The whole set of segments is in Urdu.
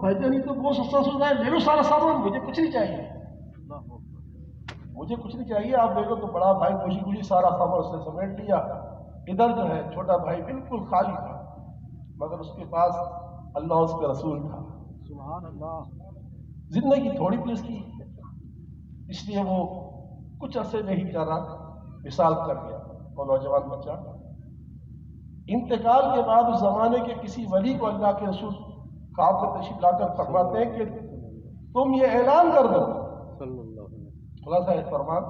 بھائی جان یہ تو بہت سستا سودا ہے، لے لو سارا سامان، مجھے کچھ نہیں چاہیے، مجھے کچھ نہیں چاہیے، آپ لے لو۔ تو بڑا بھائی خوشی خوشی سارا سامان اس نے سمیٹ لیا۔ ادھر جو ہے چھوٹا بھائی بالکل خالی تھا، مگر اس کے پاس اللہ اس کے رسول تھا۔ سبحان اللہ۔ زندگی تھوڑی تھی اس کی، اس لیے وہ کچھ عرصے میں ہی بیچارہ وصال کر گیا، وہ نوجوان بچہ۔ انتقال کے بعد اس زمانے کے کسی ولی کو اللہ کے رسول خواب میں تشریف لا کر فرماتے ہیں کہ تم یہ اعلان کر دو، خلاصہ ہے فرمان،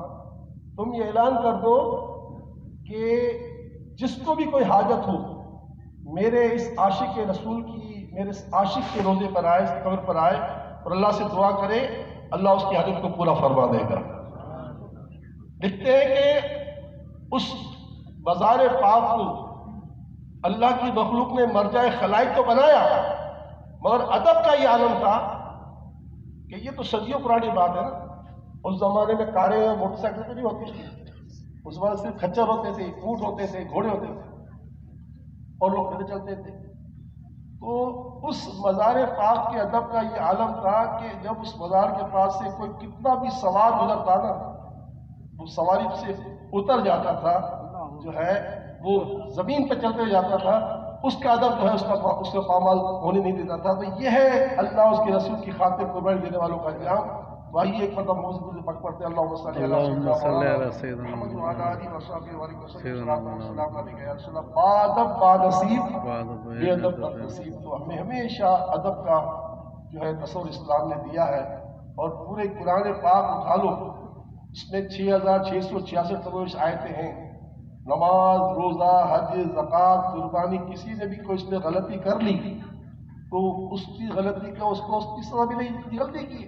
تم یہ اعلان کر دو کہ جس کو بھی کوئی حاجت ہو میرے اس عاشق رسول کی، میرے اس عاشق کے روضے پر آئے، اس قبر پر آئے اور اللہ سے دعا کرے، اللہ اس کی حاجت کو پورا فرما دے گا۔ لکھتے ہیں کہ اس مزار پاک کو اللہ کی مخلوق نے مرجع خلائق تو بنایا، مگر ادب کا یہ عالم تھا کہ یہ تو صدیوں پرانی بات ہے نا، اس زمانے میں کاریں اور موٹر سائیکل تو نہیں ہوتی تھی، اس زمانے صرف کھچر ہوتے تھے، اونٹ ہوتے تھے، گھوڑے ہوتے تھے اور لوگ پیدل چلتے تھے۔ تو اس مزار پاک کے ادب کا یہ عالم تھا کہ جب اس مزار کے پاس سے کوئی کتنا بھی سوار گزرتا نا، وہ سواری سے اتر جاتا تھا، جو ہے وہ زمین پہ چلتے جاتا تھا، اس کا ادب جو ہے اس کا پامال ہونے نہیں دیتا تھا۔ تو یہ ہے اللہ اس کے رسول کی خاطر قربانی دینے والوں کا انجام۔ تو آئیے ایک مرتبہ موسیقی سے پڑھ پڑھتے ہیں، اللہم صلی علی سیدنا محمد وعلی آلہ وصحبہ وسلم علیہ یا رسول اللہ۔ بادب بانصیب، بے ادب بدنصیب۔ تو ہمیں ہمیشہ ادب کا جو ہے تصور اسلام نے دیا ہے، اور پورے قرآن پاک اٹھا لو، اس میں 6666 آیتیں ہیں۔ نماز، روزہ، حج، زکوٰۃ، قربانی، کسی نے بھی کوئی اس نے غلطی کر لی تو اس کی غلطی کا اس کو اس کی سزا بھی نہیں، غلطی کی،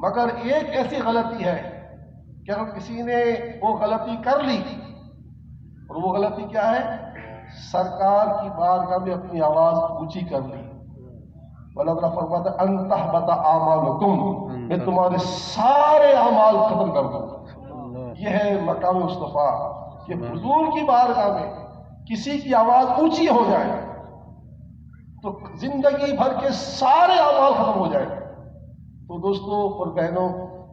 مگر ایک ایسی غلطی ہے کہ اگر کسی نے وہ غلطی کر لی، اور وہ غلطی کیا ہے؟ سرکار کی بارگاہ میں اپنی آواز اونچی کر لی۔ اللہ فرماتا ہے ان تحبط اعمالکم، میں تمہارے سارے اعمال ختم کر دوں گا۔ یہ ہے مقام مصطفیٰ کہ حضور کی بارگاہ میں کسی کی آواز اونچی ہو جائے تو زندگی بھر کے سارے اعمال ختم ہو جائیں۔ تو دوستوں اور بہنوں،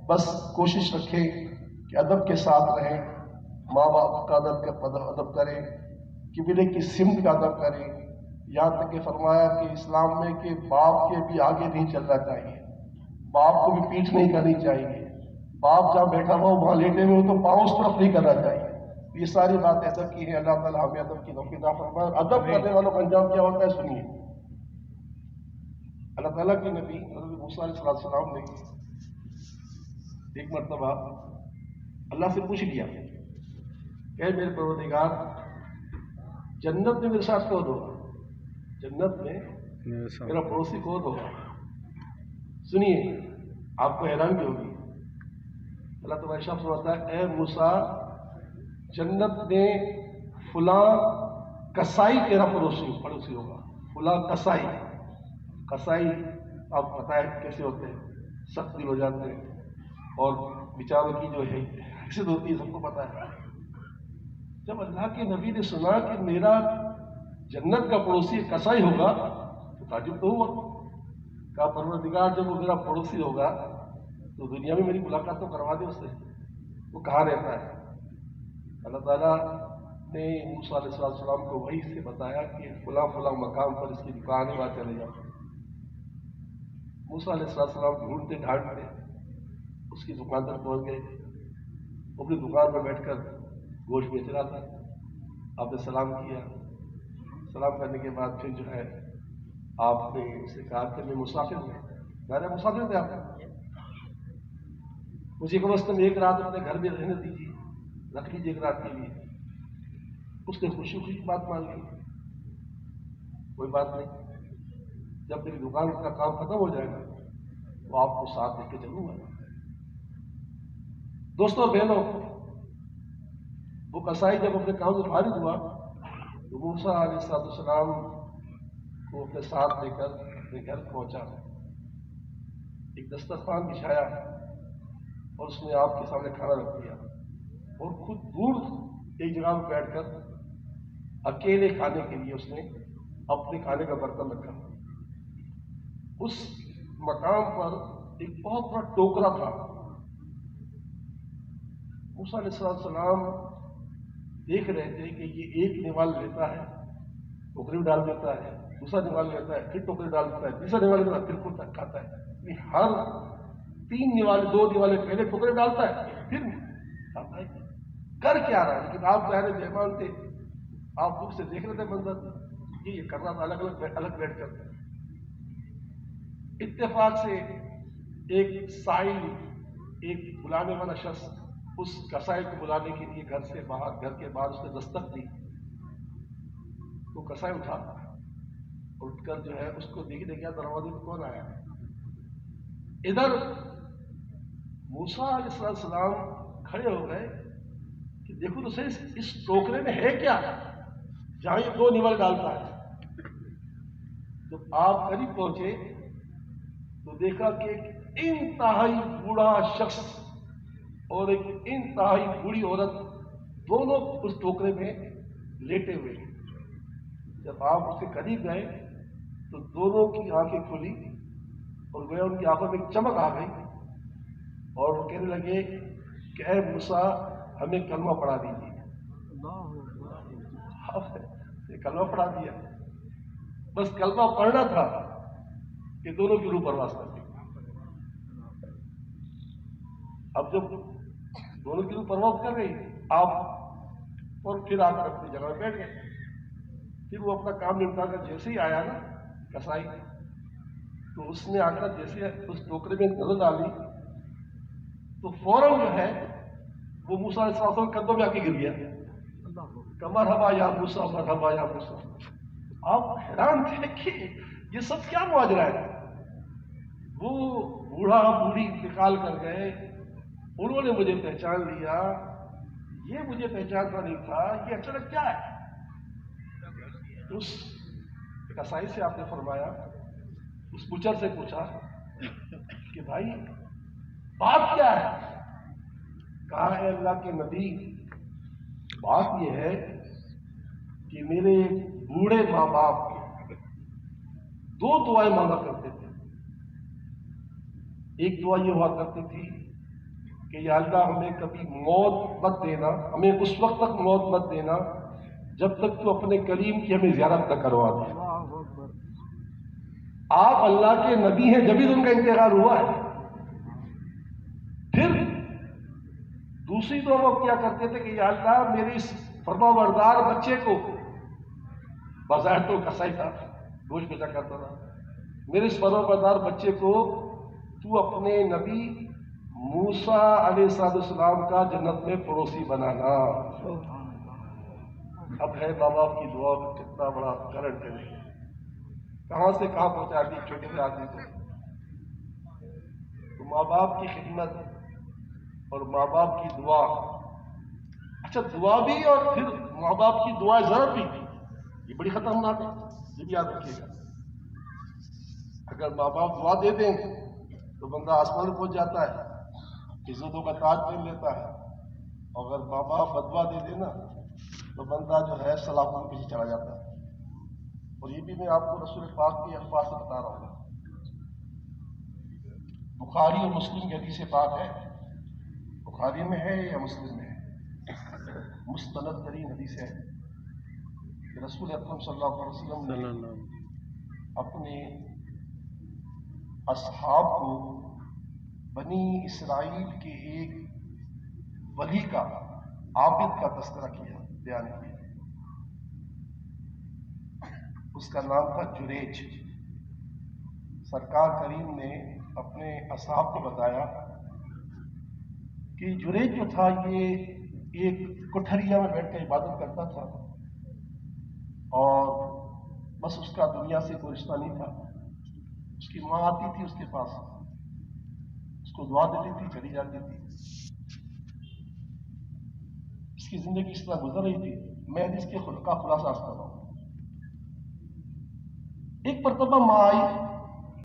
بس کوشش رکھیں کہ ادب کے ساتھ رہیں، ماں باپ کا ادب کریں، قبلے کی سمت کا ادب کریں۔ یہاں تک کہ فرمایا کہ اسلام میں کہ باپ کے بھی آگے نہیں چلنا چاہیے، باپ کو بھی پیٹھ نہیں کرنی چاہیے، باپ جہاں بیٹھا ہوا وہاں لیٹے ہوئے تو پاؤں اس طرف نہیں کرنا چاہیے۔ یہ ساری باتیں ادب کی ہیں، اللہ تعالیٰ ہمیں ادب کی توفیق عطا فرمائے۔ ادب کرنے والوں کا انجام کیا ہوتا ہے سنیے۔ اللہ تعالیٰ کے نبی حضرت موسیٰ علیہ السلام نے ایک مرتبہ اللہ سے پوچھ لیا کہ میرے پروردگار، جنت میں میرے ساتھ کون ہوگا؟ جنت میں میرا پڑوسی کون ہوگا؟ سنیے، آپ کو حیرانگی ہوگی۔ اللہ تعالیٰ ارشاد فرماتا ہے اے موسیٰ، جنت میں فلاں کسائی تیرا پڑوسی ہوگا، فلاں کسائی۔ کسائی آپ پتہ ہے کیسے ہوتے ہیں، سخت دل ہو جاتے ہیں، اور بیچاروں کی جو ہے حیثیت ہوتی ہے سب کو پتہ ہے۔ جب اللہ کے نبی نے سنا کہ میرا جنت کا پڑوسی کسائی ہوگا تو تعجب تو ہوا۔ کہا پروردگار جب وہ میرا پڑوسی ہوگا تو دنیا میں میری ملاقات تو کروا دے اس سے، وہ کہاں رہتا ہے؟ اللہ تعالیٰ نے موسیٰ علیہ السلام کو وحی سے بتایا کہ فلاں فلاں مقام پر اس کی دکان ہے، وہاں چلے جاؤ۔ موسیٰ علیہ السلام ڈھونڈتے ڈھانڈتے اس کی دکان تک پہنچ گئے۔ اپنی دکان پر بیٹھ کر گوشت بیچ رہا تھا۔ آپ نے سلام کیا، سلام کرنے کے بعد پھر جو ہے آپ نے اسے کہا کہ میں مسافر ہوں۔ میں مسافر تھے آپ، مجھے کم از کم ایک رات اپنے گھر میں رہنے دیجیے، رکھ لیجیے ایک رات کے لیے۔ اس نے خوشی خوشی کی بات مان لی، کوئی بات نہیں، جب میری دکان کا کام ختم ہو جائے گا تو آپ کو ساتھ لے کے چلوں گا۔ دوستوں بہنوں، وہ کسائی جب اپنے کام سے فارغ ہوا تو موسیٰ علیہ السلام کو اپنے ساتھ لے کر اپنے گھر پہنچا، ایک دسترخوان بچھایا اور اس نے آپ کے سامنے کھانا رکھ دیا، اور خود دور ایک جگہ پر بیٹھ کر اکیلے کھانے کے لیے اس نے اپنے کھانے کا برتن رکھا۔ اس مقام پر ایک بہت بڑا ٹوکرا تھا. موسیٰ علیہ السلام دیکھ رہے تھے کہ یہ ایک نوال لیتا ہے, ٹوکری میں ڈال دیتا ہے, دوسرا نوال لیتا ہے, پھر ٹوکری ڈال دیتا ہے, تیسرا نوال لیتا ہے, پھر خود تک کھاتا ہے. ہر 3 نوالے 2 نوالے پہلے ٹوکری ڈالتا ہے, پھر کھاتا ہے. کر کیا رہا ہے؟ لیکن آپ ظاہر مہمان تھے, آپ دور سے دیکھ رہے تھے منظر, یہ کر رہا تھا الگ بیٹھ کر. اتفاق سے ایک سائل, ایک بلانے والا شخص اس کسائی کو بلانے کے لیے گھر کے باہر اس نے دستک دی. تو کسائی اٹھا, اٹھ کر جو ہے اس کو دیکھنے گیا دروازے میں کون آیا ہے. ادھر موسیٰ علیہ السلام کھڑے ہو گئے کہ دیکھو تو صحیح اس ٹوکرے میں ہے کیا جہاں یہ 2 نول ڈالتا ہے. جب آپ قریب پہنچے تو دیکھا کہ ایک انتہائی بوڑھا شخص اور ایک انتہائی بوڑھی عورت دونوں اس ٹوکرے میں لیٹے ہوئے. جب آپ اس کے قریب گئے تو دونوں کی آنکھیں کھلی اور گویا ان کی آنکھوں میں ایک چمک آ گئی اور وہ کہنے لگے کہ اے موسیٰ ہمیں کلمہ پڑھا دیجیے. کلمہ پڑھا دیا. بس کلمہ پڑھنا تھا کہ دونوں کی روح پرواز کر دی. اب جب دونوں کی روح پرواز کر گئی آپ اور پھر آ کر اپنی جگہ میں بیٹھ گئے. پھر وہ اپنا کام نمٹا کر جیسے ہی آیا نا کسائی, تو اس نے آ کر جیسے اس ٹوکرے میں نظر ڈالی تو فوراً جو ہے وہ موسیٰ علیہ السلام کے قدموں میں آ کے گر گیا. مرحبا یا موسیٰ, مرحبا یا موسیٰ. آپ حیران تھے کہ یہ سب کیا ماجرا ہے. وہ بوڑھا بوڑھی انتقال کر گئے, انہوں نے مجھے پہچان لیا, یہ مجھے پہچانتا نہیں تھا, یہ اچانک کیا ہے. اس کسائی سے آپ نے فرمایا, اس بچر سے پوچھا کہ بھائی بات کیا ہے. کہا ہے اللہ کے نبی بات یہ ہے کہ میرے بوڑھے ماں باپ 2 دعائیں مانگا کرتے تھے. ایک دعا یہ ہوا کرتی تھی کہ یا اللہ ہمیں کبھی موت مت دینا, ہمیں اس وقت تک موت مت دینا جب تک تو اپنے کریم کی ہمیں زیارت نہ کروا دے. آپ اللہ کے نبی ہیں جبھی تو ان کا انتقال ہوا ہے. پھر دوسری دعا وہ کیا کرتے تھے کہ یا اللہ میرے اس فرما بردار بچے کو, بظاہر تو کسائی تھا, گوشت بیچا کرتا تھا, میرے اس فرما بردار بچے کو تو اپنے نبی موسیٰ علیہ السلام کا جنت میں پڑوسی بنانا. اب ہے ماں باپ کی دعا میں کتنا بڑا کرنٹ ہے, کہاں سے کہاں پہنچا دی چھوٹے سے آدمی کو. تو ماں باپ کی خدمت اور ماں باپ کی دعا, اچھا دعا بھی اور پھر ماں باپ کی دعائیں ضرور بھی, یہ بڑی خطرناک ہے, یہ بھی یاد رکھیے گا. اگر ماں باپ دعا دے دیں تو بندہ آسمان میں پہنچ جاتا ہے, عزتوں کا تاج پہن لیتا ہے, اور اگر ماں باپ بدوا دے دے نا تو بندہ جو ہے سلاخوں کے پیچھے چلا جاتا ہے. اور یہ بھی میں آپ کو رسول پاک کے الفاظ سے بتا رہا ہوں. بخاری اور مسلم کی حدیث پاک ہے, بخاری میں ہے یا مسلم میں ہے, مستند ترین حدیث ہے کہ رسول اکرم صلی اللہ علیہ وسلم نے اپنے اصحاب کو بنی اسرائیل کے ایک ولی کا, عابد کا تذکرہ کیا, بیان کیا. اس کا نام تھا جریج. سرکار کریم نے اپنے اصحاب کو بتایا کہ جریج جو تھا یہ ایک کوٹھریا میں بیٹھ کر عبادت کرتا تھا اور بس اس کا دنیا سے کوئی رشتہ نہیں تھا. اس کی ماں آتی تھی اس کے پاس, اس کو دعا دیتی تھی, چلی جاتی تھی. اس کی زندگی اس طرح گزر رہی تھی. میں اس کے خلق کا خلاصہ کر رہا ہوں. ایک مرتبہ ماں آئی